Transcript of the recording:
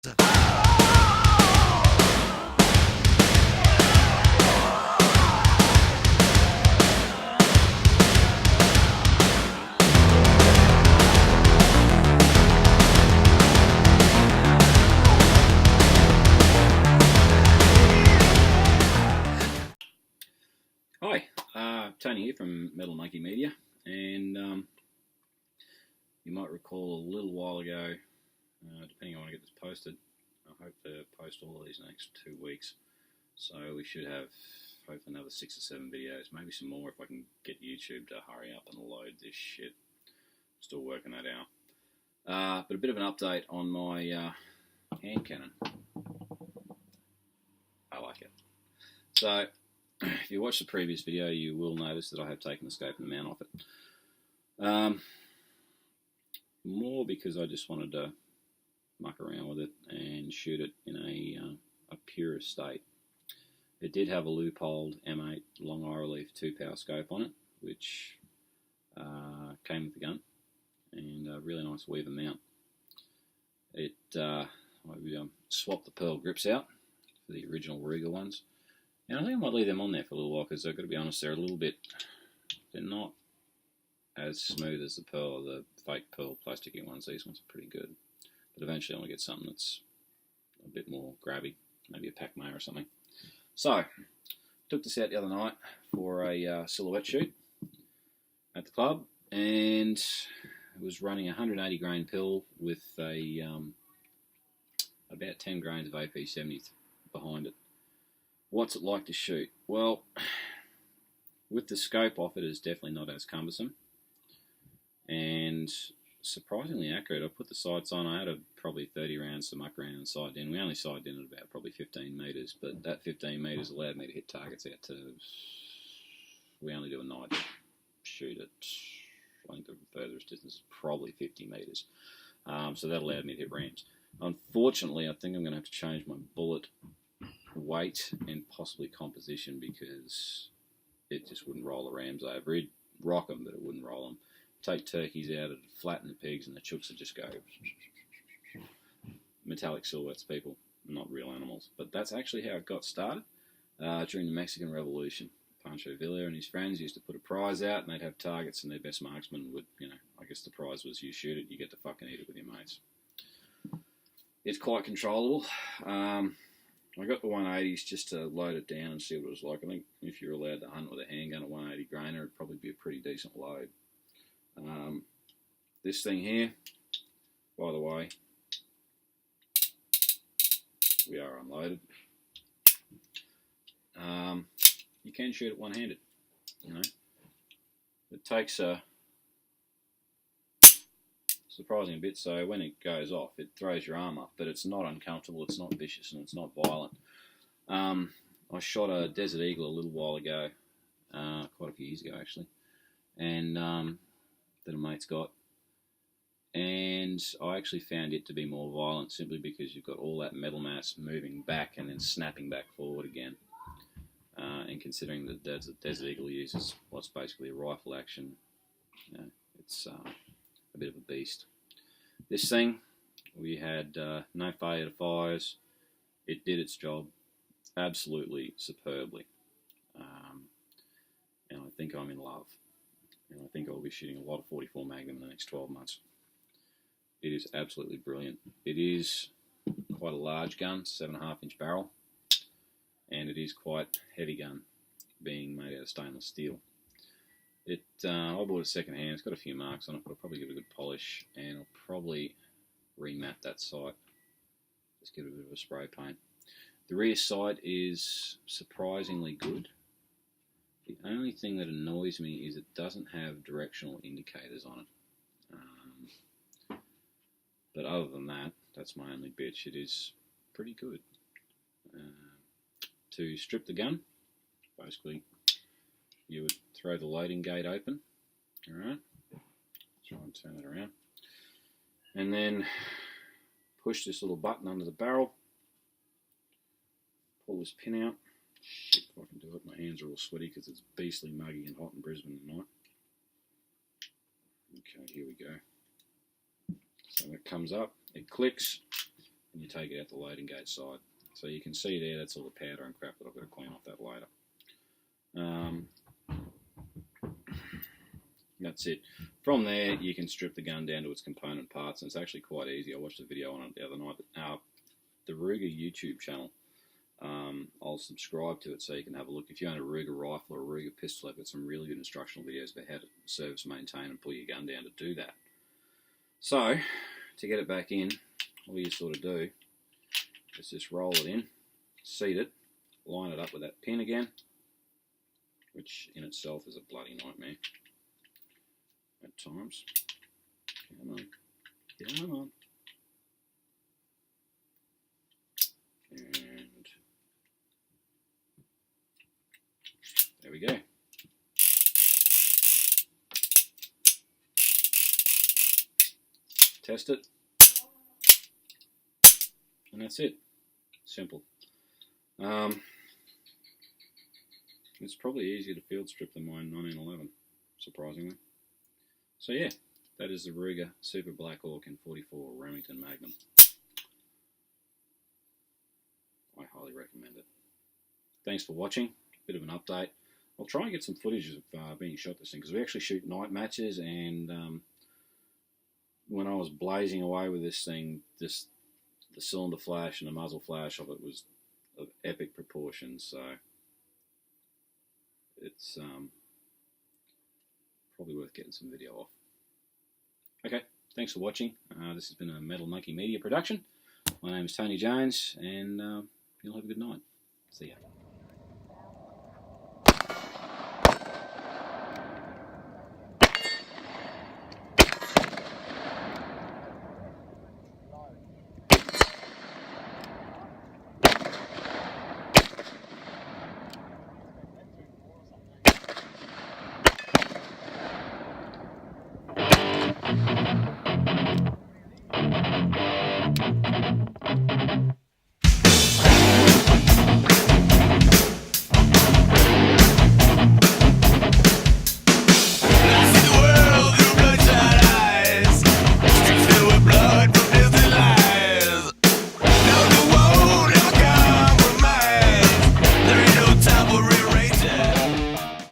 Hi, Tony here from Metal Monkey Media, and you might recall a little while ago, depending on when I get this posted, I hope to post all of these next 2 weeks, so we should have hopefully another 6 or 7 videos, maybe some more if I can get YouTube to hurry up and load this shit. Still working that out. But a bit of an update on my hand cannon. I like it. So, if you watched the previous video, you will notice that I have taken the scope and the mount off it. More because I just wanted to muck around with it and shoot it in a pure state. It did have a loopholed M8 long eye relief 2-power scope on it, which came with the gun, and a really nice Weaver mount. I swapped the pearl grips out for the original Ruger ones. And I think I might leave them on there for a little while because I've got to be honest, they're not as smooth as the fake pearl plasticky ones. These ones are pretty good. But eventually I want to get something that's a bit more grabby, maybe a Pac-Man or something. So, took this out the other night for a silhouette shoot at the club, and it was running a 180 grain pill with about 10 grains of AP70 behind it. What's it like to shoot? Well, with the scope off, it is definitely not as cumbersome and surprisingly accurate. I put the sights on. I had probably 30 rounds to muck around and sight in. We only sighted in at about probably 15 metres, but that 15 metres allowed me to hit targets out to, we only do a night shoot at, I think the furthest distance is probably 50 metres. So that allowed me to hit rams. Unfortunately, I think I'm going to have to change my bullet weight and possibly composition because it just wouldn't roll the rams over. It'd rock them, but it wouldn't roll them. Take turkeys out, it'd flatten the pigs, and the chooks would just go metallic silhouettes, people, not real animals. But that's actually how it got started during the Mexican Revolution. Pancho Villa and his friends used to put a prize out, and they'd have targets, and their best marksman would, I guess the prize was you shoot it, you get to fucking eat it with your mates. It's quite controllable. I got the 180s just to load it down and see what it was like. I think if you're allowed to hunt with a handgun at 180 grainer, it'd probably be a pretty decent load. This thing here, by the way, we are unloaded. You can shoot it one-handed, It takes a surprising bit, so when it goes off, it throws your arm up, but it's not uncomfortable, it's not vicious, and it's not violent. I shot a Desert Eagle a little while ago, quite a few years ago actually, and that a mate's got, and I actually found it to be more violent simply because you've got all that metal mass moving back and then snapping back forward again. And considering that Desert Eagle uses what's basically a rifle action, it's a bit of a beast. This thing, we had no failure to fires. It did its job absolutely superbly, and I think I'm in love, and I think I'll be shooting a lot of 44 Magnum in the next 12 months. It is absolutely brilliant. It is quite a large gun, 7.5 inch barrel, and it is quite heavy gun, being made out of stainless steel. I bought it second hand. It's got a few marks on it, but I'll probably give it a good polish, and I'll probably remap that sight. Just give it a bit of a spray paint. The rear sight is surprisingly good. The only thing that annoys me is it doesn't have directional indicators on it. But other than that, that's my only bitch. It is pretty good. To strip the gun, basically, you would throw the loading gate open, alright, try and turn it around, and then push this little button under the barrel, pull this pin out. Shit, if I can do it, my hands are all sweaty because it's beastly muggy and hot in Brisbane tonight. Okay, here we go. So that comes up, it clicks, and you take it out the loading gate side. So you can see there, that's all the powder and crap that I've got to clean off that later. That's it. From there, you can strip the gun down to its component parts, and it's actually quite easy. I watched a video on it the other night. The Ruger YouTube channel, I'll subscribe to it so you can have a look. If you own a Ruger rifle or a Ruger pistol, I've got some really good instructional videos about how to service, maintain, and pull your gun down to do that. So, to get it back in, all you sort of do is just roll it in, seat it, line it up with that pin again, which in itself is a bloody nightmare at times. Come on. Come on. And there we go. Test it. And that's it. Simple. It's probably easier to field strip than mine 1911, surprisingly. So yeah, that is the Ruger Super Black Hawk in 44 Remington Magnum. I highly recommend it. Thanks for watching. Bit of an update. I'll try and get some footage of being shot this thing, because we actually shoot night matches, and when I was blazing away with this thing, the cylinder flash and the muzzle flash of it was of epic proportions, so it's probably worth getting some video off. Okay, thanks for watching. This has been a Metal Monkey Media production. My name is Tony Jones, and you'll have a good night. See ya.